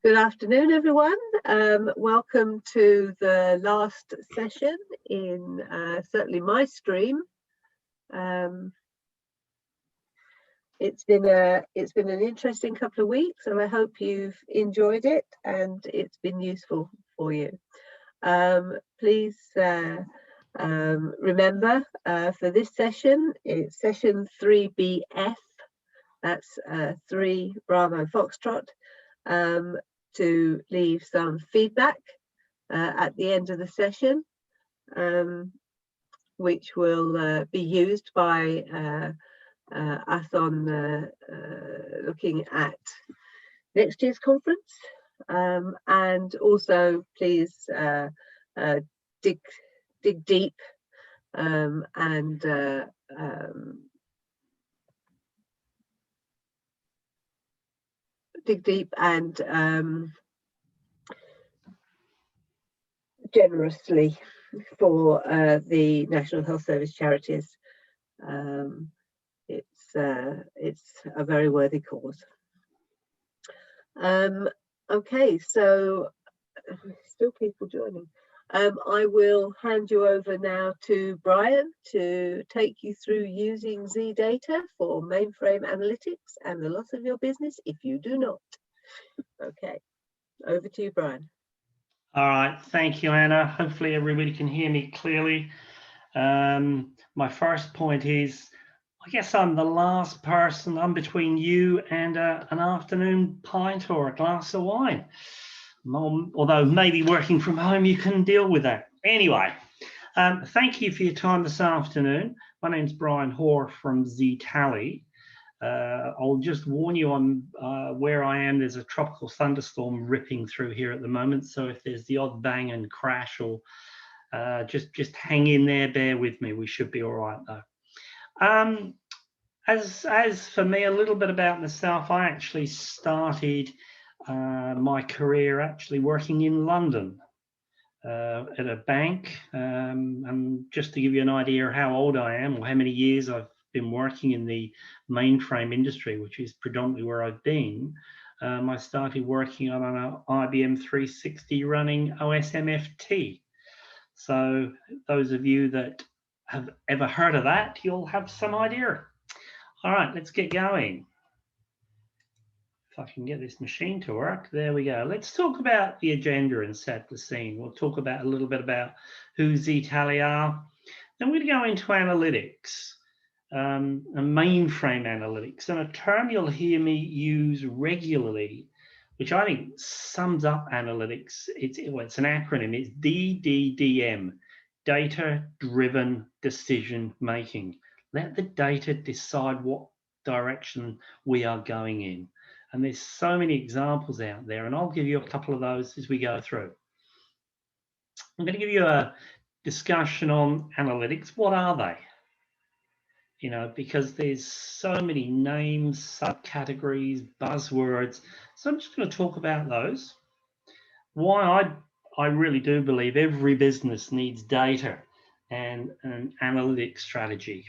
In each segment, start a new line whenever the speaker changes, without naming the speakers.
Good afternoon, everyone. Welcome to the last session in certainly my stream. It's been an interesting couple of weeks, and I hope you've enjoyed it and it's been useful for you. Please remember for this session, it's session 3BF. That's 3 Bravo Foxtrot. To leave some feedback at the end of the session, which will be used by us on looking at next year's conference. And also, please dig deep and generously for the National Health Service charities. It's a very worthy cause. Okay, so still people joining. I will hand you over now to Brian to take you through using ZData for mainframe analytics and the loss of your business if you do not. Okay, over to you, Brian.
All right, thank you, Anna. Hopefully everybody can hear me clearly. My first point is, I guess I'm the last person. I'm between you and an afternoon pint or a glass of wine. Although maybe working from home, you can deal with that. Anyway, thank you for your time this afternoon. My name's Brian Hoare from ZETALY. I'll just warn you on where I am. There's a tropical thunderstorm ripping through here at the moment. So if there's the odd bang and crash, or just hang in there, bear with me. We should be all right though. As for me, a little bit about myself, I actually started my career actually working in London at a bank. And just to give you an idea of how old I am or how many years I've been working in the mainframe industry, which is predominantly where I've been, I started working on an IBM 360 running OSMFT. So those of you that have ever heard of that, you'll have some idea. All right, let's get going. If I can get this machine to work, there we go. Let's talk about the agenda and set the scene. We'll talk about a little bit about who ZETALY are. Then we're going to go into analytics, and mainframe analytics, and a term you'll hear me use regularly, which I think sums up analytics. It's an acronym. It's DDDM, data-driven decision making. Let the data decide what direction we are going in. And there's so many examples out there, and I'll give you a couple of those as we go through. I'm going to give you a discussion on analytics. What are they? You know, because there's so many names, subcategories, buzzwords. So I'm just going to talk about those. Why I really do believe every business needs data and an analytics strategy.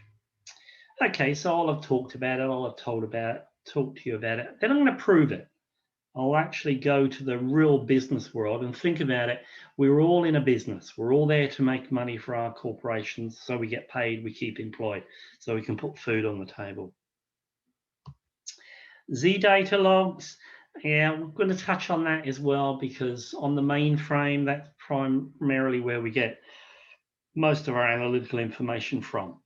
Okay, so I'll have talked about it, I'll have talked to you about it. Then I'm going to prove it. I'll actually go to the real business world and think about it. We're all in a business. We're all there to make money for our corporations, so we get paid, we keep employed, so we can put food on the table. ZData logs, yeah, we're going to touch on that as well, because on the mainframe, that's primarily where we get most of our analytical information from.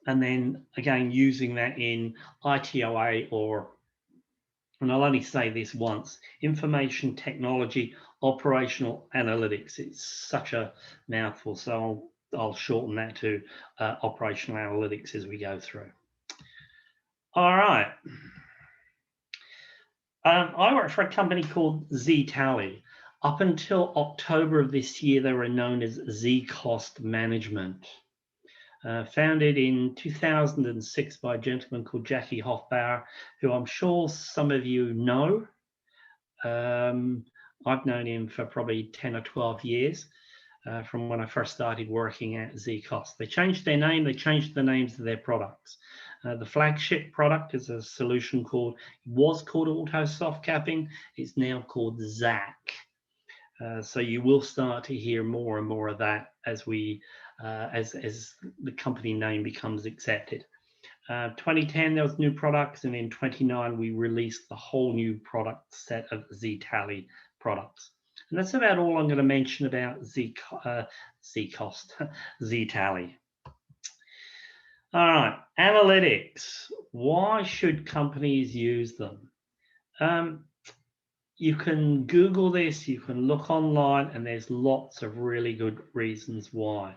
And then again, using that in ITOA, or, and I'll only say this once, information technology operational analytics. It's such a mouthful, so I'll shorten that to operational analytics as we go through. All right. I work for a company called ZETALY. Up until October of this year, they were known as Z Cost Management. Founded in 2006 by a gentleman called Jackie Hofbauer, who I'm sure some of you know. I've known him for probably 10 or 12 years from when I first started working at Z Cost. They changed their name, they changed the names of their products. The flagship product is a solution was called auto soft capping. It's now called ZAC. So you will start to hear more and more of that as as the company name becomes accepted. 2010 there was new products, and in 2009 we released the whole new product set of ZETALY products. And that's about all I'm going to mention about ZETALY. All right, analytics. Why should companies use them? You can Google this, you can look online, and there's lots of really good reasons why.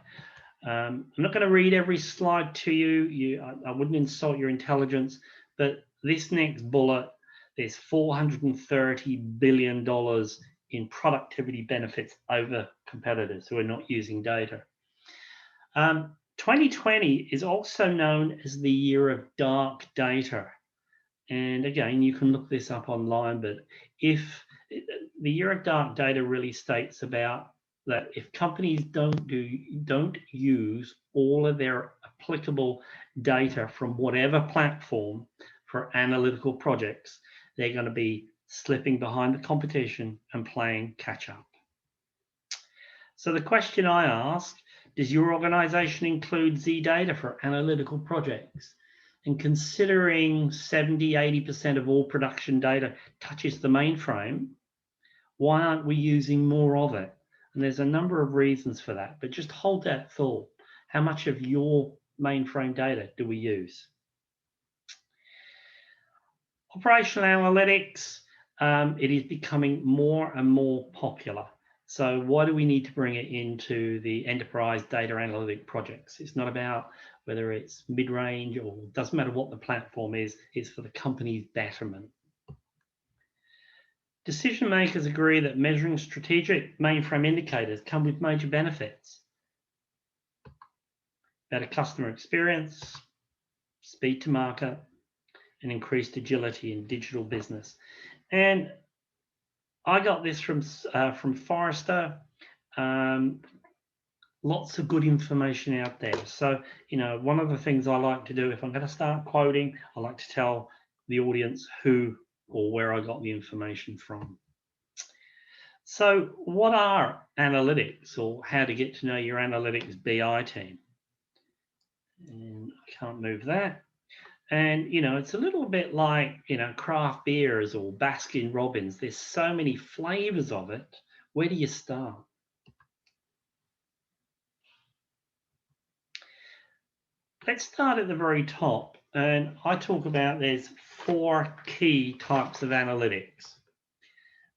I'm not going to read every slide to you. I wouldn't insult your intelligence, but this next bullet, there's $430 billion in productivity benefits over competitors who are not using data. 2020 is also known as the year of dark data. And again, you can look this up online, but if the year of dark data really states about that if companies don't use all of their applicable data from whatever platform for analytical projects, they're going to be slipping behind the competition and playing catch up. So the question I ask, does your organization include ZData for analytical projects? And considering 70–80% of all production data touches the mainframe, why aren't we using more of it? And there's a number of reasons for that, but just hold that thought. How much of your mainframe data do we use? Operational analytics, it is becoming more and more popular. So why do we need to bring it into the enterprise data analytic projects? It's not about whether it's mid-range or doesn't matter what the platform is, it's for the company's betterment. Decision makers agree that measuring strategic mainframe indicators come with major benefits. Better customer experience, speed to market, and increased agility in digital business. And I got this from Forrester. Lots of good information out there. So, one of the things I like to do if I'm going to start quoting, I like to tell the audience who or where I got the information from. So what are analytics, or how to get to know your analytics BI team? And I can't move that. And, it's a little bit like, craft beers or Baskin Robbins. There's so many flavors of it. Where do you start? Let's start at the very top. And I talk about there's 4 key types of analytics.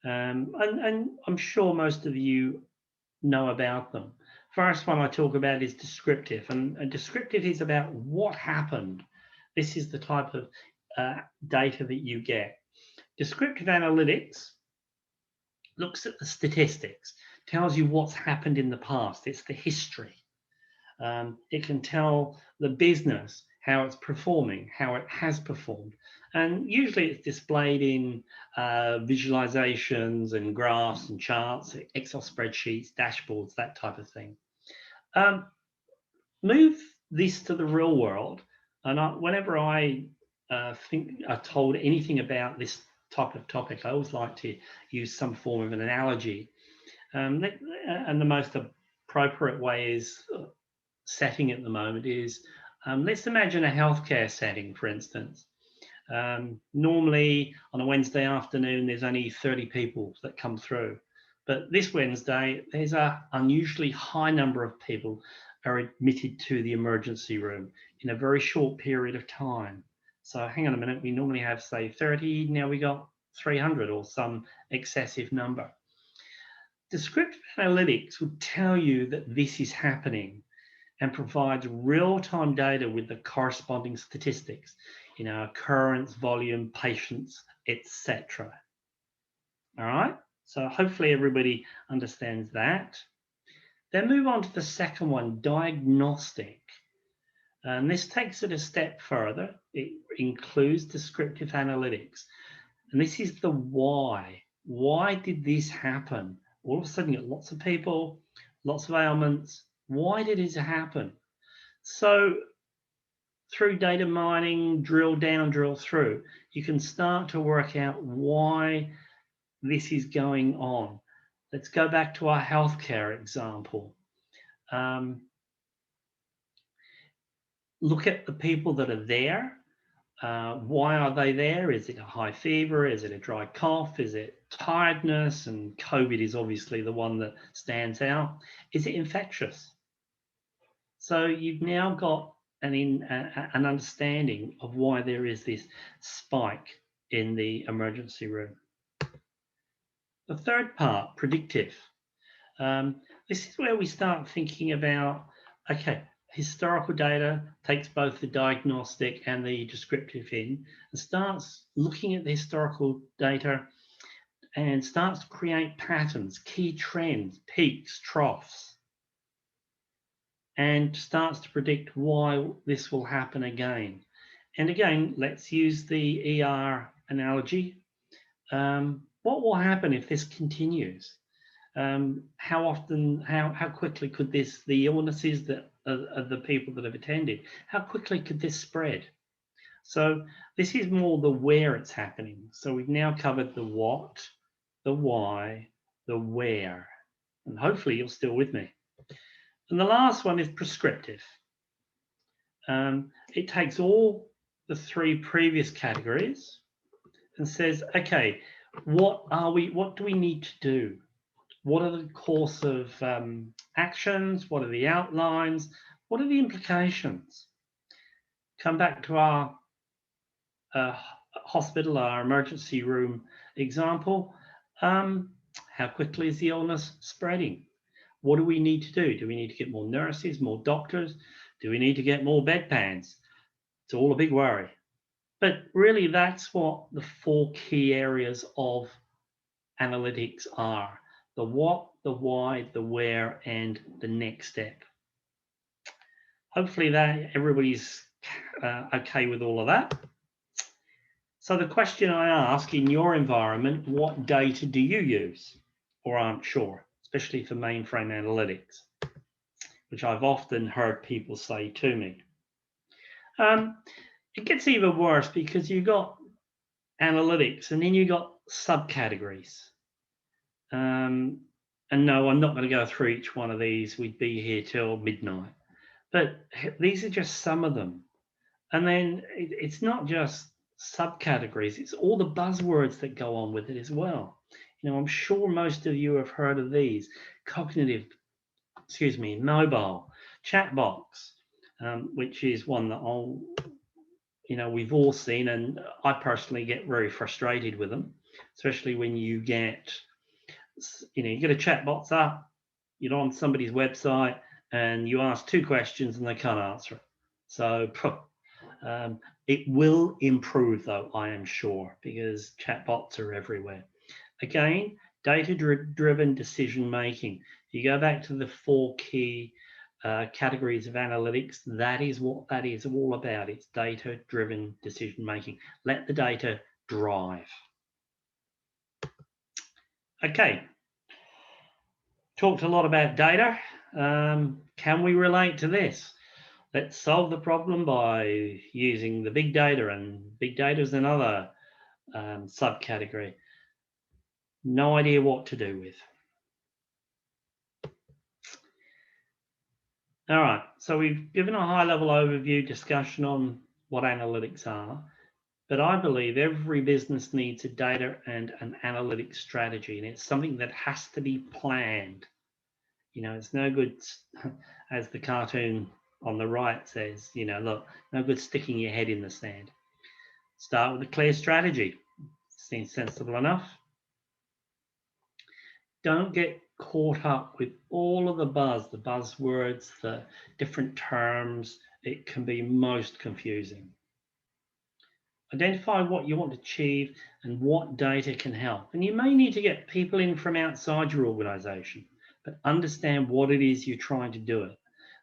And I'm sure most of you know about them. First one I talk about is descriptive. And descriptive is about what happened. This is the type of data that you get. Descriptive analytics looks at the statistics, tells you what's happened in the past. It's the history. It can tell the business how it's performing, how it has performed. And usually it's displayed in visualizations and graphs and charts, Excel spreadsheets, dashboards, that type of thing. Move this to the real world. And whenever I think I'm told anything about this type of topic, I always like to use some form of an analogy. And the most appropriate way is setting at the moment is, let's imagine a healthcare setting, for instance. Normally on a Wednesday afternoon, there's only 30 people that come through. But this Wednesday, there's an unusually high number of people are admitted to the emergency room in a very short period of time. So hang on a minute, we normally have, say, 30, now we got 300 or some excessive number. Descriptive analytics would tell you that this is happening and provides real-time data with the corresponding statistics, occurrence, volume, patients, etc. All right, so hopefully everybody understands that. Then move on to the second one, diagnostic. And this takes it a step further. It includes descriptive analytics. And this is the why. Why did this happen? All of a sudden, you got lots of people, lots of ailments. Why did it happen? So through data mining, drill down, drill through, you can start to work out why this is going on. Let's go back to our healthcare example. Look at the people that are there. Why are they there? Is it a high fever? Is it a dry cough? Is it tiredness? And COVID is obviously the one that stands out. Is it infectious? So you've now got an understanding of why there is this spike in the emergency room. The third part, predictive. This is where we start thinking about, okay, historical data takes both the diagnostic and the descriptive in, and starts looking at the historical data and starts to create patterns, key trends, peaks, troughs, and starts to predict why this will happen again. And again, let's use the ER analogy. What will happen if this continues? How often, how quickly could this, the illnesses that of the people that have attended, how quickly could this spread? So this is more the where it's happening. So we've now covered the what, the why, the where, and hopefully you're still with me. And the last one is prescriptive. It takes all the three previous categories and says, okay, what do we need to do? What are the course of actions? What are the outlines? What are the implications? Come back to our hospital, our emergency room example. How quickly is the illness spreading? What do we need to do? Do we need to get more nurses, more doctors? Do we need to get more bedpans? It's all a big worry. But really, that's what the four key areas of analytics are. The what, the why, the where, and the next step. Hopefully that everybody's okay with all of that. So the question I ask, in your environment, what data do you use or aren't sure, especially for mainframe analytics, which I've often heard people say to me. It gets even worse because you've got analytics and then you've got subcategories. And no, I'm not going to go through each one of these. We'd be here till midnight. But these are just some of them. And then it's not just subcategories, it's all the buzzwords that go on with it as well. You know, I'm sure most of you have heard of these. Cognitive, mobile, chatbots, which is one that we've all seen, and I personally get very frustrated with them, especially when you get, you get a chatbot up, you're on somebody's website, and you ask two questions and they can't answer it. So it will improve, though, I am sure, because chatbots are everywhere. Again, data-driven decision making. You go back to the four key categories of analytics, that is what that is all about. It's data-driven decision making. Let the data drive. Okay. Talked a lot about data. Can we relate to this? Let's solve the problem by using the big data, and big data is another subcategory. No idea what to do with. All right, so we've given a high-level overview discussion on what analytics are, but I believe every business needs a data and an analytics strategy, and it's something that has to be planned. It's no good, as the cartoon on the right says, look, no good sticking your head in the sand. Start with a clear strategy. Seems sensible enough. Don't get caught up with all of the buzzwords, the different terms. It can be most confusing. Identify what you want to achieve and what data can help. And you may need to get people in from outside your organization, but understand what it is you're trying to do it.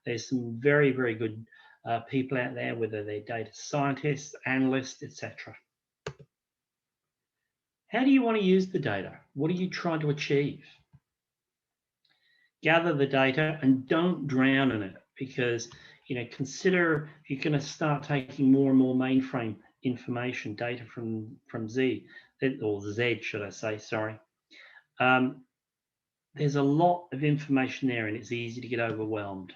There's some very, very good people out there, whether they're data scientists, analysts, etc. How do you want to use the data? What are you trying to achieve? Gather the data and don't drown in it, because consider if you're going to start taking more and more mainframe information, data from Z, or Z, should I say, sorry. There's a lot of information there and it's easy to get overwhelmed.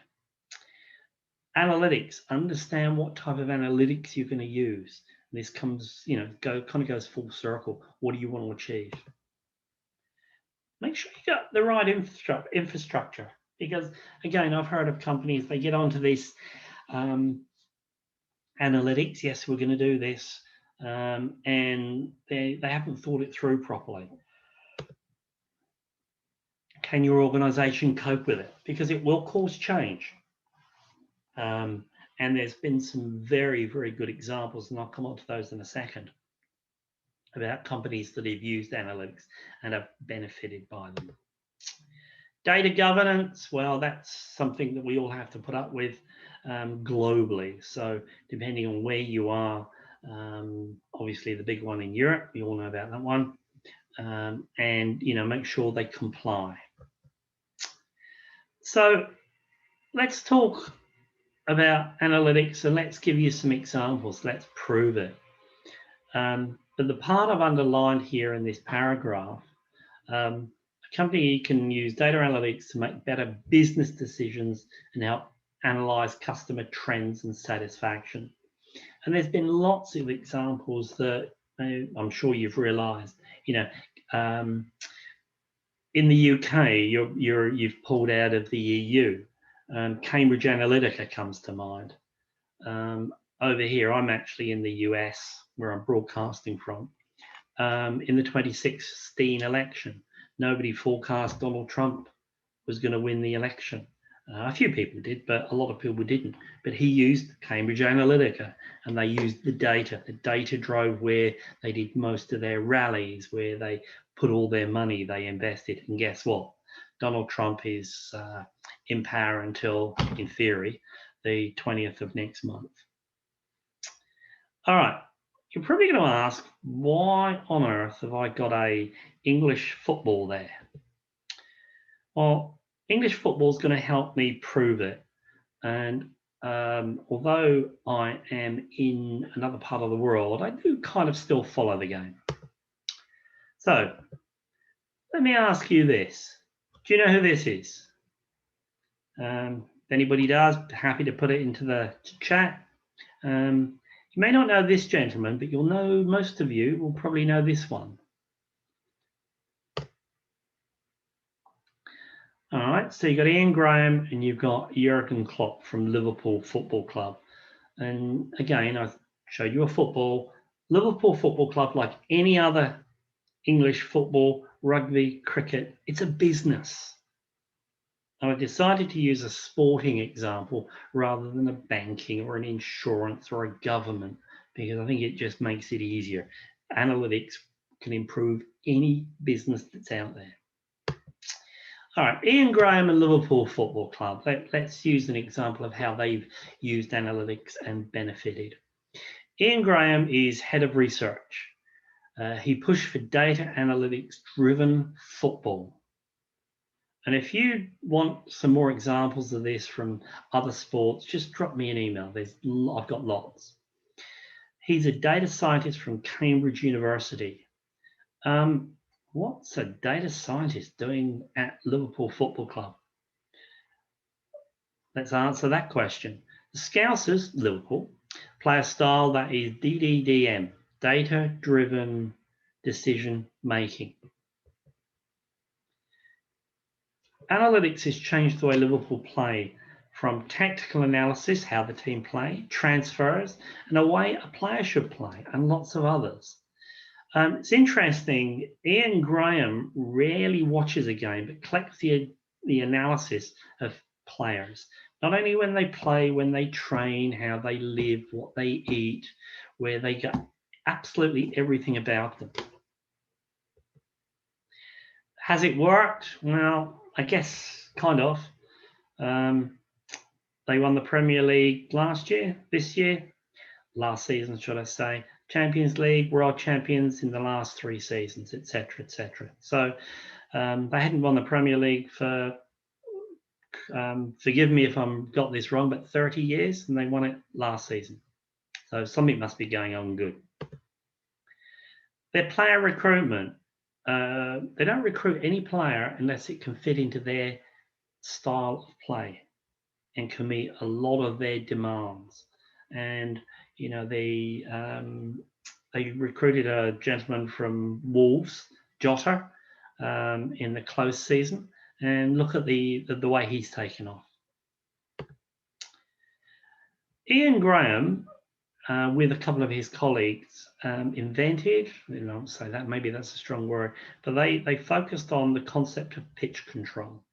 Analytics, understand what type of analytics you're going to use. And this comes, kind of goes full circle. What do you want to achieve? Make sure you got the right infrastructure, because again, I've heard of companies, they get onto this analytics. Yes, we're going to do this, and they haven't thought it through properly. Can your organization cope with it? Because it will cause change. And there's been some very, very good examples, and I'll come on to those in a second, about companies that have used analytics and have benefited by them. Data governance, well, that's something that we all have to put up with globally. So depending on where you are, obviously the big one in Europe, we all know about that one, and make sure they comply. So let's talk about analytics and let's give you some examples. Let's prove it. But the part I've underlined here in this paragraph, a company can use data analytics to make better business decisions and help analyze customer trends and satisfaction. And there's been lots of examples that I'm sure you've realized, in the UK, you've pulled out of the EU. Cambridge Analytica comes to mind. Over here, I'm actually in the US, where I'm broadcasting from. In the 2016 election, nobody forecast Donald Trump was going to win the election. A few people did, but a lot of people didn't. But he used Cambridge Analytica, and they used the data. The data drove where they did most of their rallies, where they put all their money they invested. And guess what? Donald Trump is in power until, in theory, the 20th of next month. All right, you're probably going to ask, why on earth have I got a English football there? Well, English football is going to help me prove it. And although I am in another part of the world, I do kind of still follow the game. So let me ask you this. Do you know who this is? If anybody does, happy to put it into the chat. You may not know this gentleman, but you'll know, most of you will probably know this one. All right, so you've got Ian Graham and you've got Jurgen Klopp from Liverpool Football Club. And again, I showed you a Liverpool Football Club, like any other English football, rugby, cricket, it's a business. And I decided to use a sporting example rather than a banking or an insurance or a government, because I think it just makes it easier. Analytics can improve any business that's out there. All right, Ian Graham and Liverpool Football Club. Let's use an example of how they've used analytics and benefited. Ian Graham is head of research. He pushed for data analytics-driven football. And if you want some more examples of this from other sports, just drop me an email. I've got lots. He's a data scientist from Cambridge University. What's a data scientist doing at Liverpool Football Club? Let's answer that question. The Scousers, Liverpool, play a style that is DDDM, data-driven decision making. Analytics has changed the way Liverpool play, from tactical analysis, how the team play, transfers, and a way a player should play, and lots of others. It's interesting, Ian Graham rarely watches a game, but collects the analysis of players. Not only when they play, when they train, how they live, what they eat, where they go, absolutely everything about them. Has it worked? Well, I guess kind of. They won the Premier League last season, should I say. Champions League, world champions in the last 3 seasons, etc., etc. So they hadn't won the Premier League for forgive me if I've got this wrong, but 30 years, and they won it last season. So something must be going on good. Their player recruitment, they don't recruit any player unless it can fit into their style of play and can meet a lot of their demands. And, you know, they recruited a gentleman from Wolves, Jota, in the close season. And look at the way he's taken off. Ian Graham, with a couple of his colleagues, invented, you know, say that, maybe that's a strong word, but they focused on the concept of pitch control.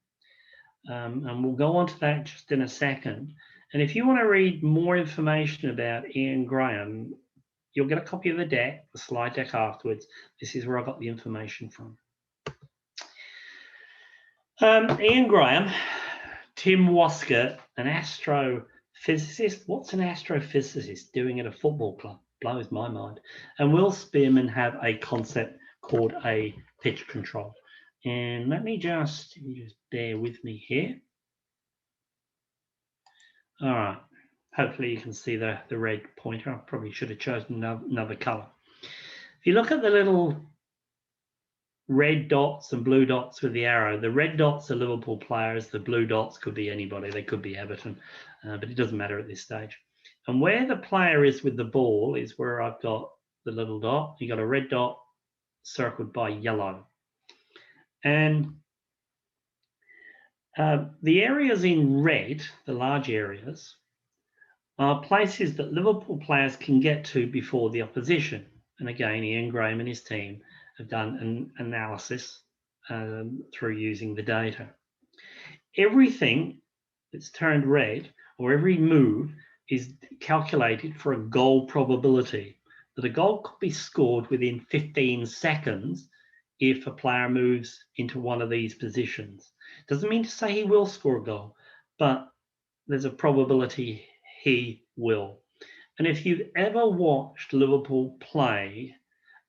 And we'll go on to that just in a second. And if you want to read more information about Ian Graham, you'll get a copy of the deck, the slide deck afterwards. This is where I got the information from. Ian Graham, Tim Waskett, an astrophysicist. What's an astrophysicist doing at a football club? Blows my mind. And Will Spearman have a concept called a pitch control. And let me just bear with me here. All right. Hopefully you can see the red pointer. I probably should have chosen another color. If you look at the little red dots and blue dots with the arrow, the red dots are Liverpool players. The blue dots could be anybody. They could be Everton, but it doesn't matter at this stage. And where the player is with the ball is where I've got the little dot. You got a red dot circled by yellow. And the areas in red, the large areas, are places that Liverpool players can get to before the opposition. And again, Ian Graham and his team have done an analysis through using the data. Everything that's turned red, or every move, is calculated for a goal probability. That a goal could be scored within 15 seconds if a player moves into one of these positions. Doesn't mean to say he will score a goal, but there's a probability he will. And if you've ever watched Liverpool play,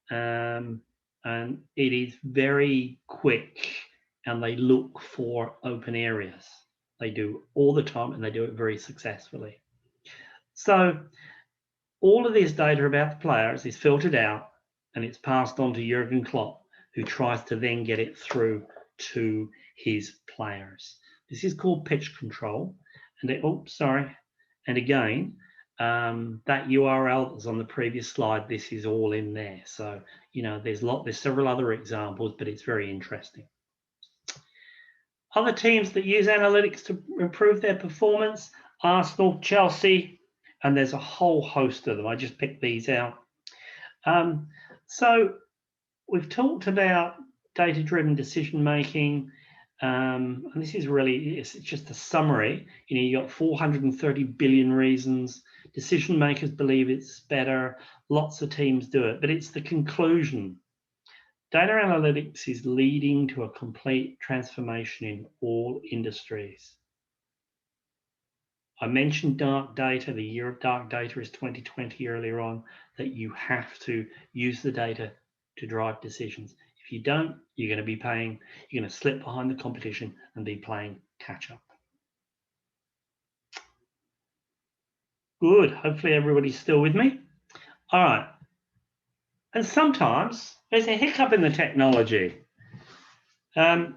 and it is very quick, and they look for open areas. They do all the time, and they do it very successfully. So all of this data about the players is filtered out, and it's passed on to Jurgen Klopp, who tries to then get it through to his players. This is called pitch control. And again, that URL that's on the previous slide, this is all in there. So, you know, there's several other examples, but it's very interesting. Other teams that use analytics to improve their performance, Arsenal, Chelsea, and there's a whole host of them. I just picked these out. So we've talked about data-driven decision-making, and this is really, it's just a summary. You know, you got 430 billion reasons. Decision makers believe it's better. Lots of teams do it, but it's the conclusion. Data analytics is leading to a complete transformation in all industries. I mentioned dark data. The year of dark data is 2020 earlier on, that you have to use the data to drive decisions. If you don't, you're going to be paying, you're going to slip behind the competition and be playing catch up. Good. Hopefully everybody's still with me. All right. And sometimes there's a hiccup in the technology. And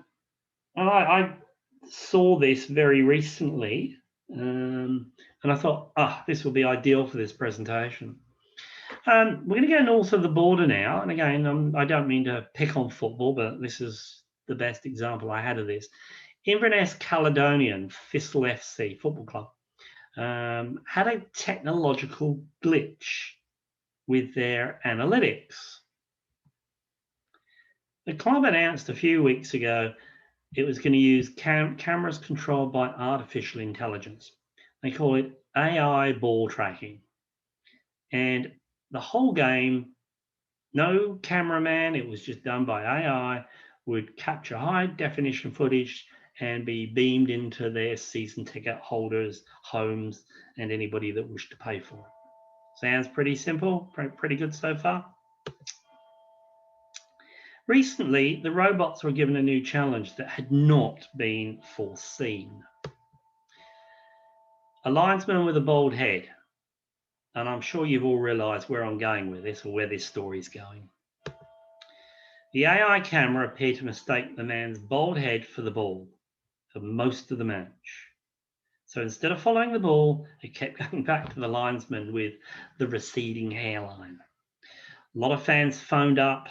I saw this very recently, and I thought, this will be ideal for this presentation. We're going to go north of the border now. And again, I don't mean to pick on football, but this is the best example I had of this. Inverness Caledonian Thistle FC Football Club had a technological glitch with their analytics. The club announced a few weeks ago it was going to use cameras controlled by artificial intelligence. They call it AI ball tracking. And the whole game, no cameraman, it was just done by AI, would capture high definition footage and be beamed into their season ticket holders' homes and anybody that wished to pay for it. Sounds pretty simple, pretty good so far. Recently, the robots were given a new challenge that had not been foreseen. a linesman with a bald head. And I'm sure you've all realised where I'm going with this, or where this story is going. The AI camera appeared to mistake the man's bald head for the ball for most of the match. So instead of following the ball, it kept going back to the linesman with the receding hairline. A lot of fans phoned up,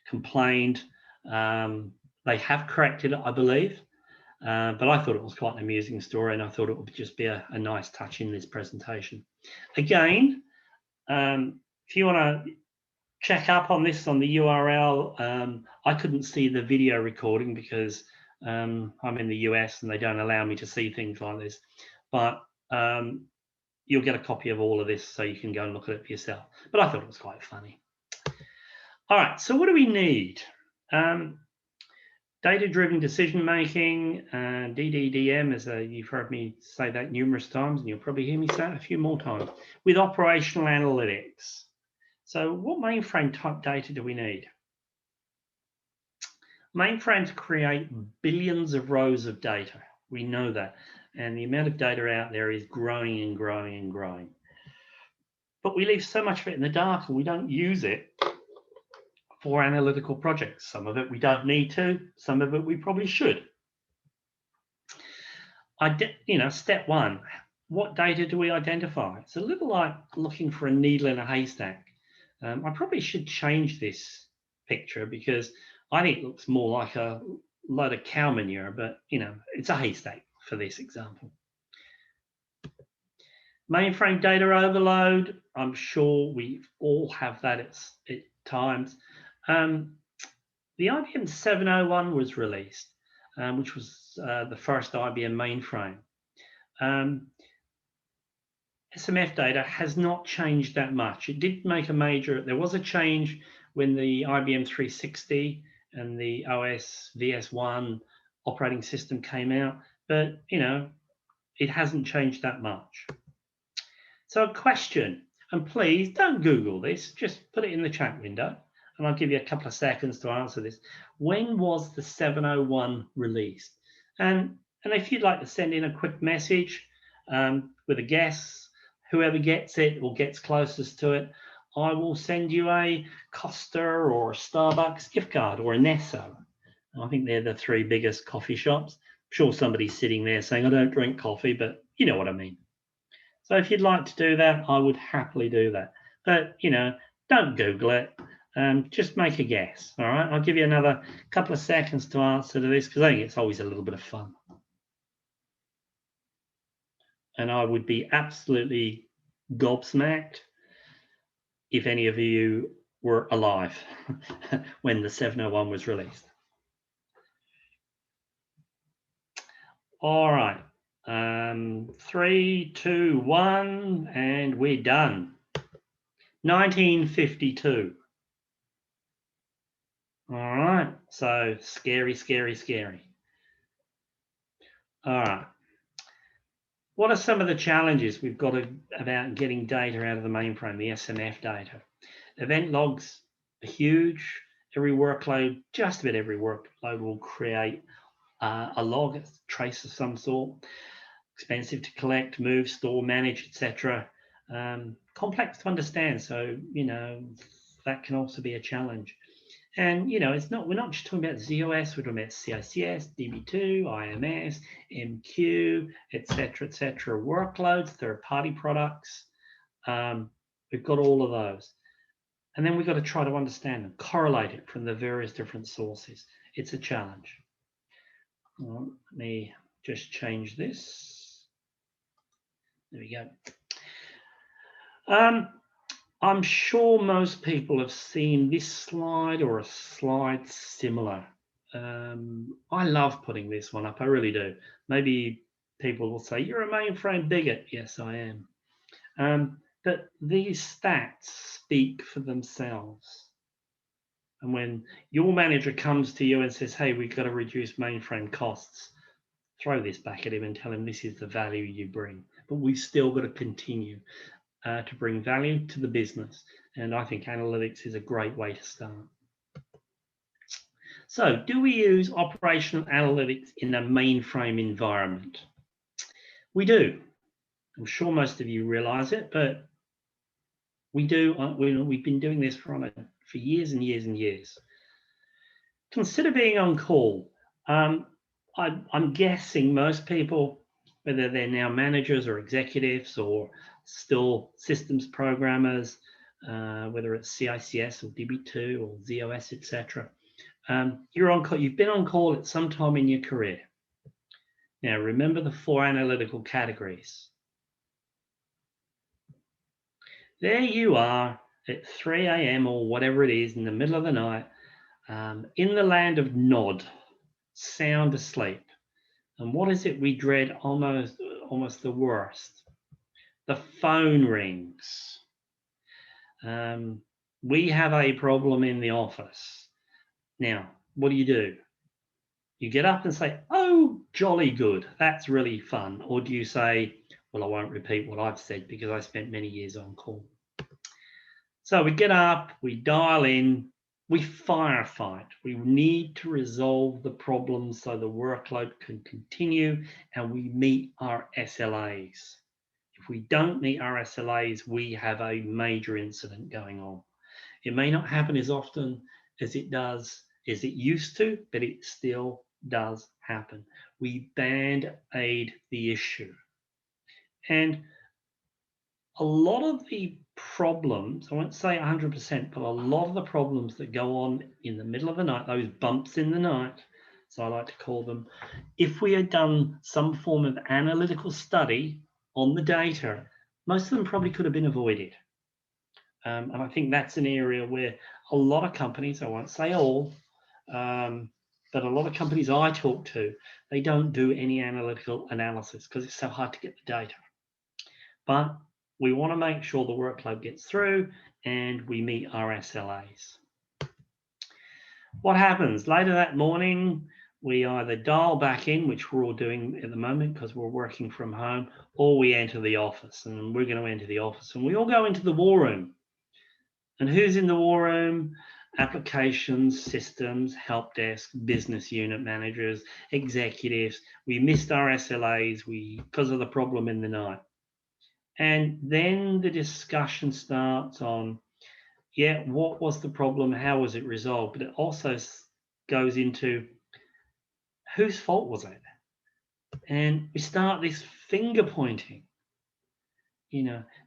complained. They have corrected it, I believe. But I thought it was quite an amusing story, and I thought it would just be a nice touch in this presentation. Again, if you want to check up on this on the URL, I couldn't see the video recording because I'm in the US and they don't allow me to see things like this. But you'll get a copy of all of this so you can go and look at it for yourself. But I thought it was quite funny. All right, so what do we need? Data-driven decision-making, DDDM, as you've heard me say that numerous times, and you'll probably hear me say it a few more times, with operational analytics. So what mainframe type data do we need? Mainframes create billions of rows of data. We know that. And the amount of data out there is growing and growing and growing. But we leave so much of it in the dark and we don't use it for analytical projects. Some of it we don't need to, some of it we probably should. Step one, what data do we identify? It's a little like looking for a needle in a haystack. I probably should change this picture because I think it looks more like a load of cow manure, but it's a haystack for this example. Mainframe data overload, I'm sure we all have that at times. The IBM 701 was released, which was the first IBM mainframe. SMF data has not changed that much. It did make there was a change when the IBM 360 and the OS VS1 operating system came out, but it hasn't changed that much. So a question, and please don't Google this, just put it in the chat window, and I'll give you a couple of seconds to answer this. When was the 701 released? And if you'd like to send in a quick message with a guess, whoever gets it or gets closest to it, I will send you a Costa or a Starbucks gift card or a Nesso. I think they're the three biggest coffee shops. I'm sure somebody's sitting there saying, I don't drink coffee, but you know what I mean. So if you'd like to do that, I would happily do that. But, don't Google it. Just make a guess, all right? I'll give you another couple of seconds to answer to this because I think it's always a little bit of fun. And I would be absolutely gobsmacked if any of you were alive when the 701 was released. All right. 3, 2, 1, and we're done. 1952. All right. So scary, scary, scary. All right. What are some of the challenges we've got about getting data out of the mainframe, the SMF data? Event logs are huge. Just about every workload will create a log, a trace of some sort. Expensive to collect, move, store, manage, etc. Complex to understand, so that can also be a challenge. And we're not just talking about ZOS, we're talking about CICS, DB2, IMS, MQ, etc., etc. Workloads, third-party products. We've got all of those. And then we've got to try to understand and correlate it from the various different sources. It's a challenge. Well, let me just change this. There we go. I'm sure most people have seen this slide or a slide similar. I love putting this one up, I really do. Maybe people will say, you're a mainframe bigot. Yes, I am. But these stats speak for themselves. And when your manager comes to you and says, hey, we've got to reduce mainframe costs, throw this back at him and tell him this is the value you bring. But we've still got to continue to bring value to the business. And I think analytics is a great way to start. So do we use operational analytics in a mainframe environment? We do. I'm sure most of you realize it, but we do. We've been doing this for years and years and years. Consider being on call. I'm guessing most people, whether they're now managers or executives or still systems programmers, whether it's CICS or DB2 or ZOS, etc. You're on call. You've been on call at some time in your career. Now, remember the 4 analytical categories. There you are at 3 a.m. or whatever it is in the middle of the night, in the land of Nod, sound asleep. And what is it we dread almost the worst? The phone rings. We have a problem in the office. Now, what do? You get up and say, oh, jolly good, that's really fun. Or do you say, well, I won't repeat what I've said because I spent many years on call. So we get up, we dial in, we firefight. We need to resolve the problem so the workload can continue and we meet our SLAs. If we don't meet our SLAs, we have a major incident going on. It may not happen as often as it used to, but it still does happen. We band-aid the issue. And a lot of the problems, I won't say 100%, but a lot of the problems that go on in the middle of the night, those bumps in the night, so I like to call them, if we had done some form of analytical study on the data, most of them probably could have been avoided. And I think that's an area where a lot of companies, I won't say all, but a lot of companies I talk to, they don't do any analytical analysis because it's so hard to get the data. But we want to make sure the workload gets through and we meet our SLAs. What happens? Later that morning, we either dial back in, which we're all doing at the moment because we're working from home, or we enter the office. And we're going to enter the office. And we all go into the war room. And who's in the war room? Applications, systems, help desk, business unit managers, executives. We missed our SLAs because of the problem in the night. And then the discussion starts on, yeah, what was the problem? How was it resolved? But it also goes into whose fault was it? And we start this finger pointing.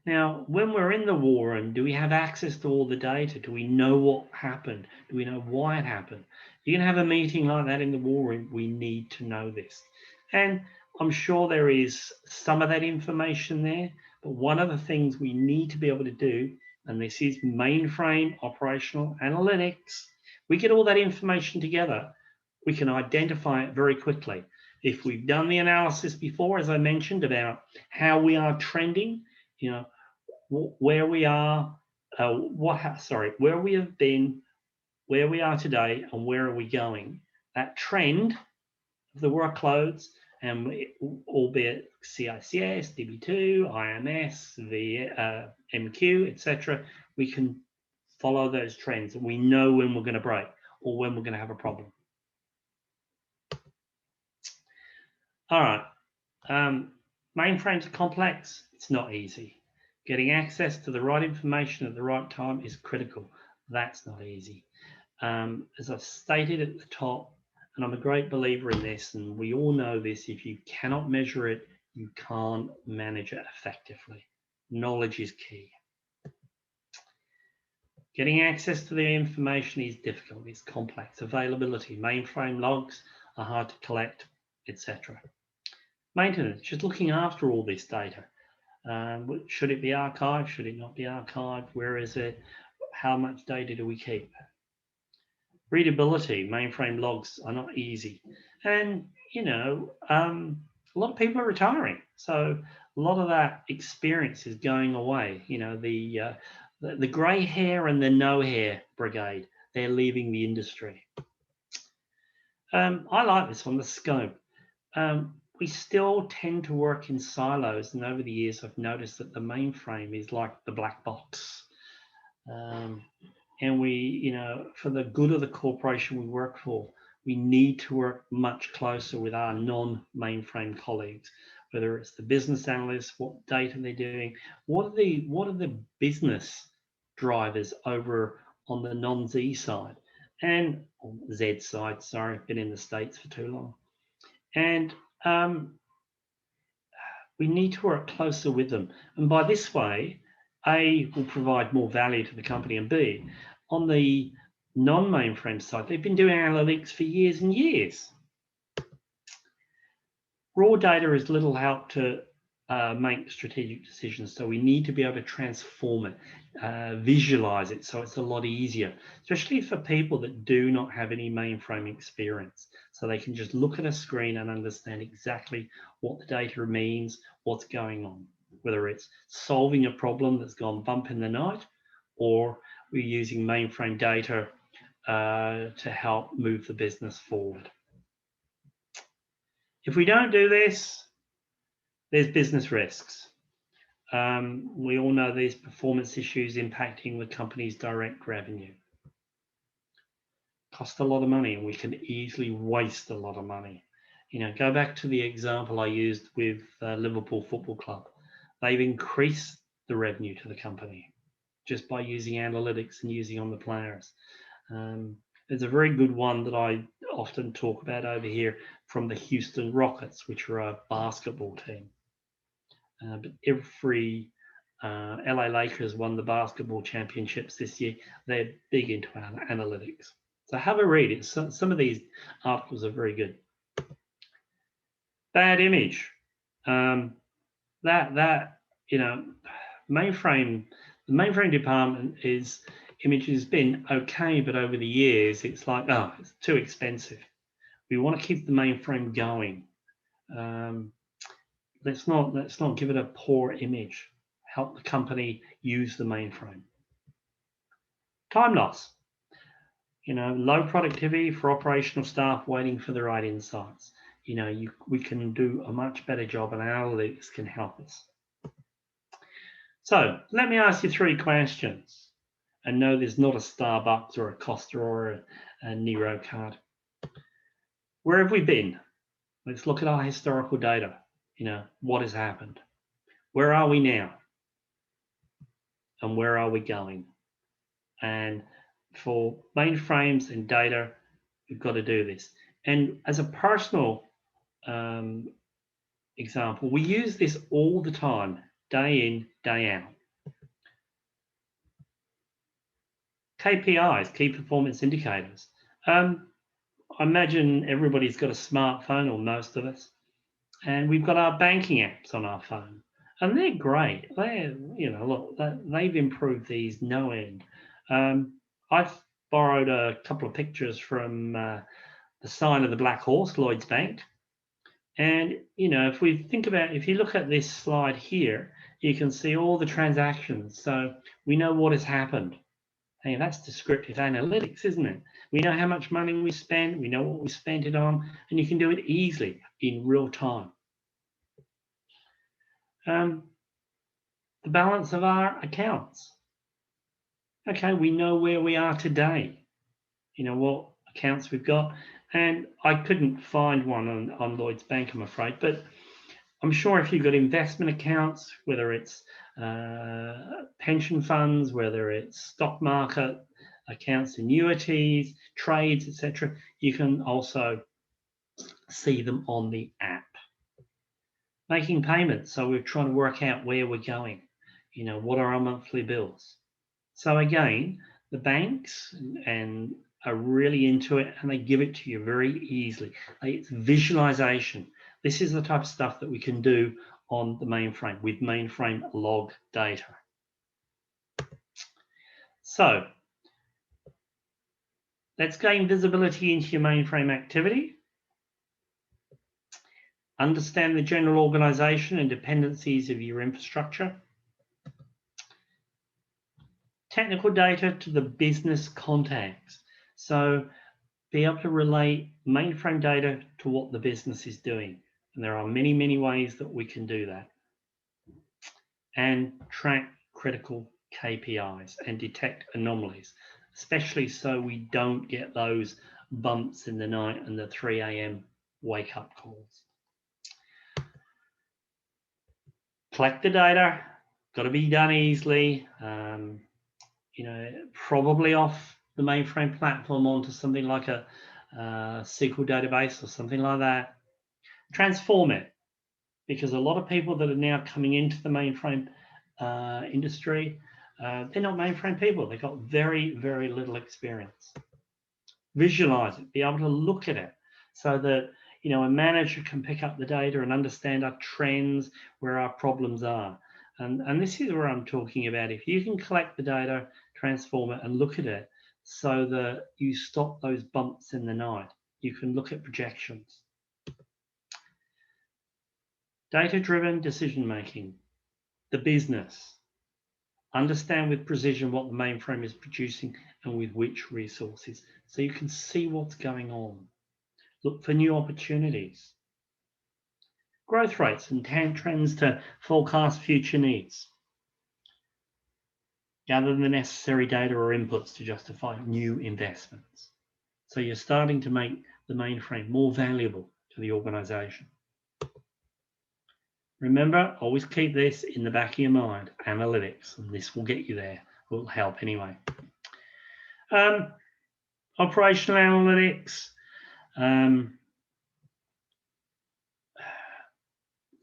Now, when we're in the war room, do we have access to all the data? Do we know what happened? Do we know why it happened? You're going to have a meeting like that in the war room. We need to know this. And I'm sure there is some of that information there, but one of the things we need to be able to do, and this is mainframe operational analytics, we get all that information together. We can identify it very quickly. If we've done the analysis before, as I mentioned, about how we are trending, where we are, where we have been, where we are today, and where are we going. That trend of the workloads, and albeit CICS, DB2, IMS, MQ, etc., we can follow those trends, and we know when we're going to break or when we're going to have a problem. All right. Mainframes are complex. It's not easy. Getting access to the right information at the right time is critical. That's not easy. As I've stated at the top, and I'm a great believer in this, and we all know this, if you cannot measure it, you can't manage it effectively. Knowledge is key. Getting access to the information is difficult. It's complex. Availability, mainframe logs are hard to collect, etc. Maintenance, just looking after all this data. Should it be archived? Should it not be archived? Where is it? How much data do we keep? Readability, mainframe logs are not easy. And, a lot of people are retiring. So a lot of that experience is going away. The grey hair and the no hair brigade, they're leaving the industry. I like this one, the scope. We still tend to work in silos, and over the years I've noticed that the mainframe is like the black box. And we, for the good of the corporation we work for, we need to work much closer with our non-mainframe colleagues. whether it's the business analysts, what data they're doing, what are the business drivers over on the non-Z side and Z side. Sorry, been in the States for too long, and we need to work closer with them. And by this way, A, will provide more value to the company, and B, on the non-mainframe side, they've been doing analytics for years and years. Raw data is little help to make strategic decisions, so we need to be able to transform it, visualize it, so it's a lot easier, especially for people that do not have any mainframe experience, so they can just look at a screen and understand exactly what the data means, what's going on, whether it's solving a problem that's gone bump in the night, or we're using mainframe data to help move the business forward. If we don't do this, there's business risks. We all know these performance issues impacting the company's direct revenue. Cost a lot of money, and we can easily waste a lot of money. You know, go back to the example I used with Liverpool Football Club. They've increased the revenue to the company just by using analytics and using on the players. There's a very good one that I often talk about over here from the Houston Rockets, which are a basketball team. But every LA Lakers won the basketball championships this year. They're big into analytics. So have a read. Some of these articles are very good. Bad image. You know, the mainframe department image has been okay, but over the years it's like, oh, it's too expensive. We want to keep the mainframe going. Let's not give it a poor image. Help the company use the mainframe. Time loss. You know, low productivity for operational staff waiting for the right insights. You know, we can do a much better job, and analytics can help us. So let me ask you 3 questions. And no, there's not a Starbucks or a Costa or a Nero card. Where have we been? Let's look at our historical data. You know, what has happened? Where are we now? And where are we going? And for mainframes and data, we've got to do this. And as a personal example, we use this all the time, day in, day out. KPIs, key performance indicators. I imagine everybody's got a smartphone, or most of us, and we've got our banking apps on our phone, and they're great. They've improved these no end. I've borrowed a couple of pictures from the sign of the Black Horse, Lloyd's Bank, and you know, if you look at this slide here, you can see all the transactions, so we know what has happened. Hey, that's descriptive analytics, isn't it? We know how much money we spend, we know what we spent it on, and you can do it easily in real time. The balance of our accounts. Okay, we know where we are today. You know what accounts we've got, and I couldn't find one on Lloyd's Bank, I'm afraid, but I'm sure if you've got investment accounts, whether it's pension funds, whether it's stock market accounts, annuities, trades, etc., you can also see them on the app. Making payments, so we're trying to work out where we're going. You know, what are our monthly bills? So again, the banks and are really into it, and they give it to you very easily. It's visualization. This is the type of stuff that we can do on the mainframe with mainframe log data. So let's gain visibility into your mainframe activity. Understand the general organization and dependencies of your infrastructure. Technical data to the business context. So be able to relate mainframe data to what the business is doing. And there are many, many ways that we can do that. And track critical KPIs and detect anomalies, especially so we don't get those bumps in the night and the 3 a.m. wake-up calls. collect the data, got to be done easily, probably off the mainframe platform onto something like a SQL database or something like that. Transform it, because a lot of people that are now coming into the mainframe industry, they're not mainframe people. They've got very, very little experience. Visualize it, be able to look at it so that a manager can pick up the data and understand our trends, where our problems are. And this is where I'm talking about. If you can collect the data, transform it, and look at it so that you stop those bumps in the night, you can look at projections. Data-driven decision-making, the business. Understand with precision what the mainframe is producing and with which resources, so you can see what's going on. Look for new opportunities. Growth rates and trends to forecast future needs. Gather the necessary data or inputs to justify new investments. So you're starting to make the mainframe more valuable to the organization. Remember, always keep this in the back of your mind, analytics, and this will get you there. It will help anyway. Operational analytics.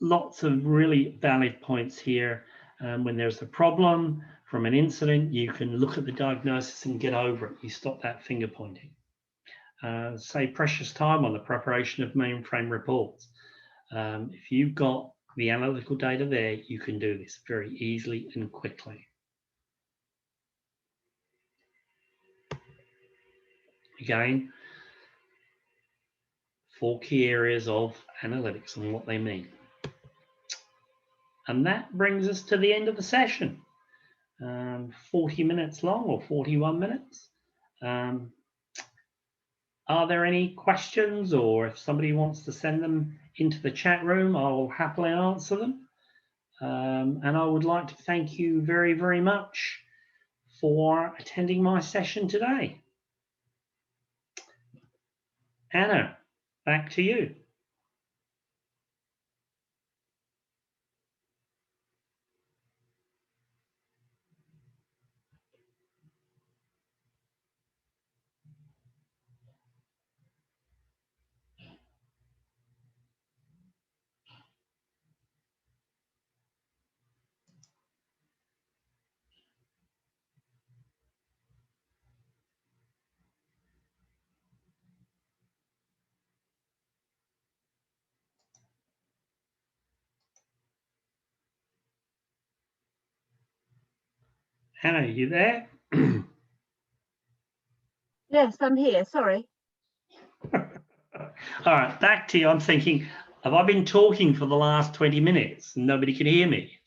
Lots of really valid points here. When there's a problem from an incident, you can look at the diagnosis and get over it. You stop that finger pointing. Save precious time on the preparation of mainframe reports. If you've got the analytical data there, you can do this very easily and quickly. Again, 4 key areas of analytics and what they mean. And that brings us to the end of the session. 40 minutes long, or 41 minutes. Are there any questions, or if somebody wants to send them into the chat room, I'll happily answer them. And I would like to thank you very, very much for attending my session today. Anna, back to you. Anna, are you there?
Yes, I'm here. Sorry.
All right, back to you. I'm thinking, have I been talking for the last 20 minutes and nobody can hear me?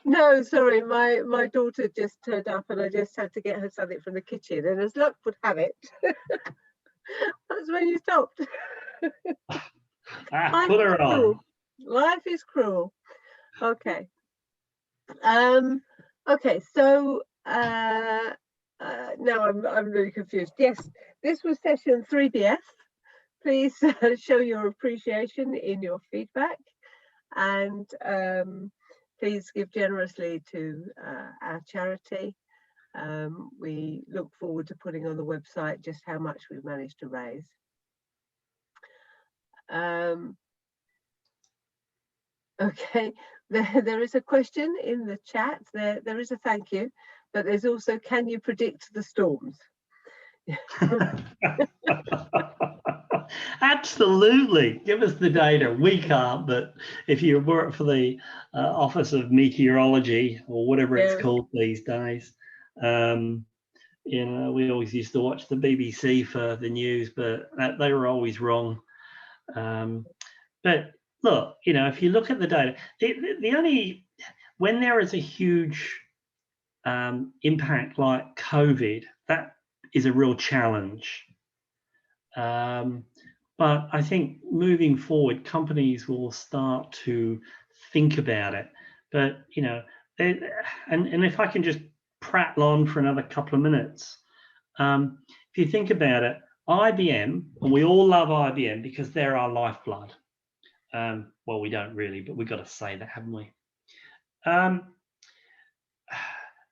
No, sorry, my daughter just turned up and I just had to get her something from the kitchen, and as luck would have it, that's when you stopped.
Put her on.
Life is cruel. Okay. Okay, so now I'm really confused. Yes, this was session 3BF. Please show your appreciation in your feedback, and please give generously to our charity. We look forward to putting on the website just how much we've managed to raise. Okay, there is a question in the chat. There is a thank you, but there's also, can you predict the storms?
Absolutely, give us the data. We can't, but if you work for the Office of Meteorology or whatever it's called these days, we always used to watch the BBC for the news, but they were always wrong. But look, if you look at the data, the only, when there is a huge impact like COVID, that is a real challenge. But I think moving forward, companies will start to think about it. But, and if I can just prattle on for another couple of minutes, if you think about it, IBM, and we all love IBM because they're our lifeblood. Well, we don't really, but we've got to say that, haven't we?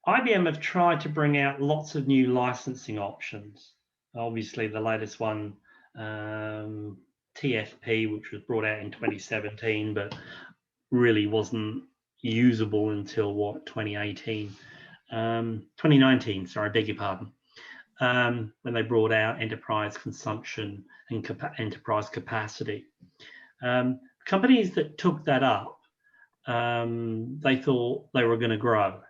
IBM have tried to bring out lots of new licensing options. Obviously, the latest one, TFP, which was brought out in 2017, but really wasn't usable until what, 2018, 2019, sorry, I beg your pardon, when they brought out enterprise consumption and enterprise capacity. Companies that took that up, they thought they were going to grow.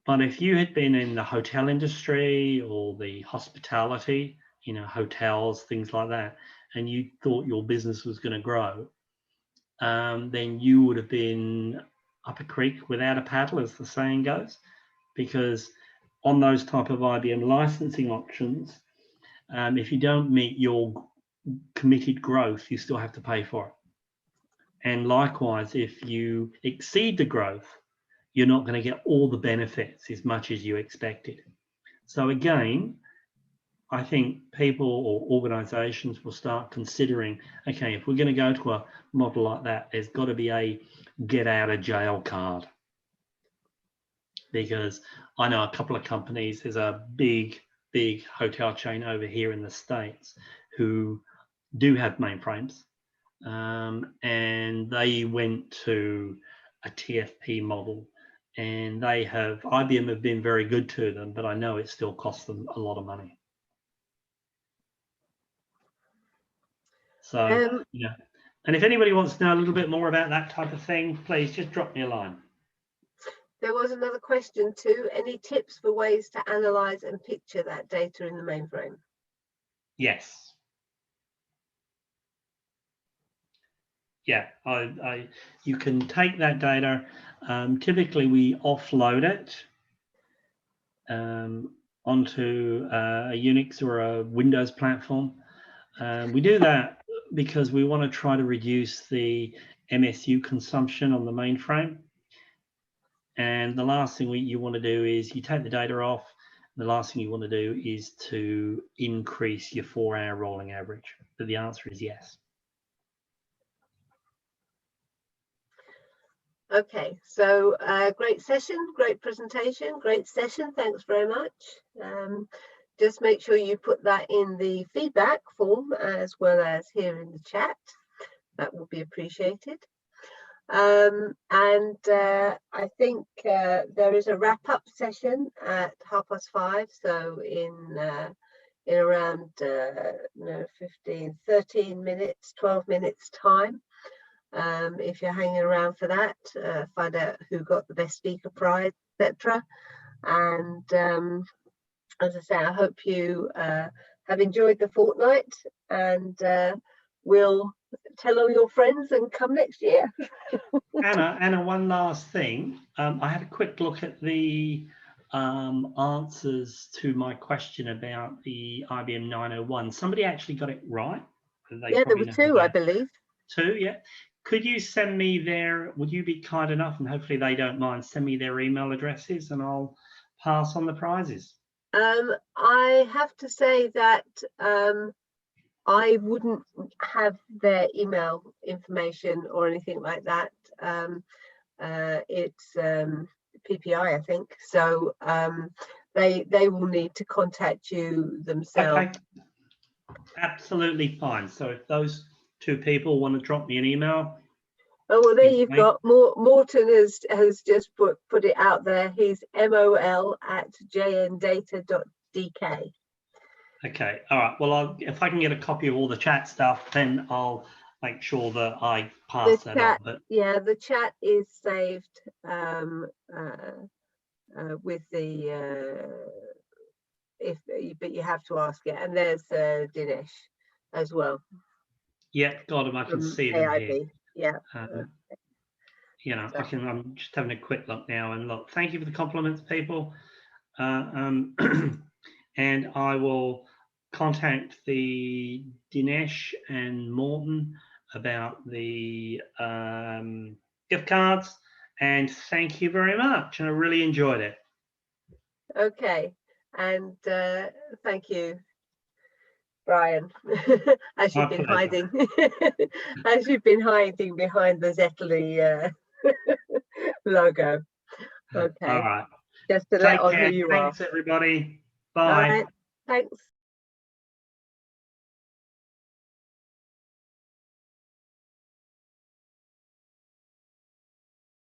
But if you had been in the hotel industry or the hospitality, hotels, things like that, and you thought your business was going to grow, then you would have been up a creek without a paddle, as the saying goes, because on those type of IBM licensing options, if you don't meet your committed growth, you still have to pay for it. And likewise, if you exceed the growth, you're not going to get all the benefits as much as you expected. So again, I think people or organizations will start considering, okay, if we're going to go to a model like that, there's got to be a get out of jail card. Because I know a couple of companies, there's a big hotel chain over here in the States who do have mainframes, and they went to a TFP model, and IBM have been very good to them, but I know it still costs them a lot of money. So, yeah. And if anybody wants to know a little bit more about that type of thing, please just drop me a line.
There was another question too. Any tips for ways to analyze and picture that data in the mainframe?
Yes. Yeah, you can take that data. Typically, we offload it onto a Unix or a Windows platform. We do that because we want to try to reduce the MSU consumption on the mainframe. And the last thing you want to do is you take the data off. The last thing you want to do is to increase your 4-hour rolling average. But the answer is yes.
Okay, so great session, great presentation, great session. Thanks very much. Just make sure you put that in the feedback form as well as here in the chat. That will be appreciated. And I think there is a wrap-up session at 5:30. So in around 13 minutes, 12 minutes time. If you're hanging around for that, find out who got the best speaker prize, etc. And as I say, I hope you have enjoyed the fortnight, and will tell all your friends and come next year.
Anna, one last thing. I had a quick look at the answers to my question about the IBM 901. Somebody actually got it right.
Yeah, there were 2, I believe.
2, yeah. Could you send me would you be kind enough, and hopefully they don't mind, send me their email addresses and I'll pass on the prizes?
I have to say that I wouldn't have their email information or anything like that. It's PPI, I think. So they will need to contact you themselves.
Okay. Absolutely fine. So if those 2 people want to drop me an email.
Oh, well, there you've got Morton has just put it out there. He's mol@jndata.dk.
Okay. All right. Well, if I can get a copy of all the chat stuff, then I'll make sure that I pass that on. But
yeah, the chat is saved with the but you have to ask it. And there's Dinesh as well.
Yeah, got them. I can see them here.
Yeah.
I'm just having a quick look now, and look, thank you for the compliments, people. And I will contact the Dinesh and Morton about the gift cards, and thank you very much. And I really enjoyed it.
Okay, and thank you. Brian, as
My
you've been
pleasure.
hiding, as you've been hiding behind the ZETALY logo.
All
Okay,
right.
just to let
Take
on who
care.
you are.
Thanks, everybody.
All
Bye.
right, thanks.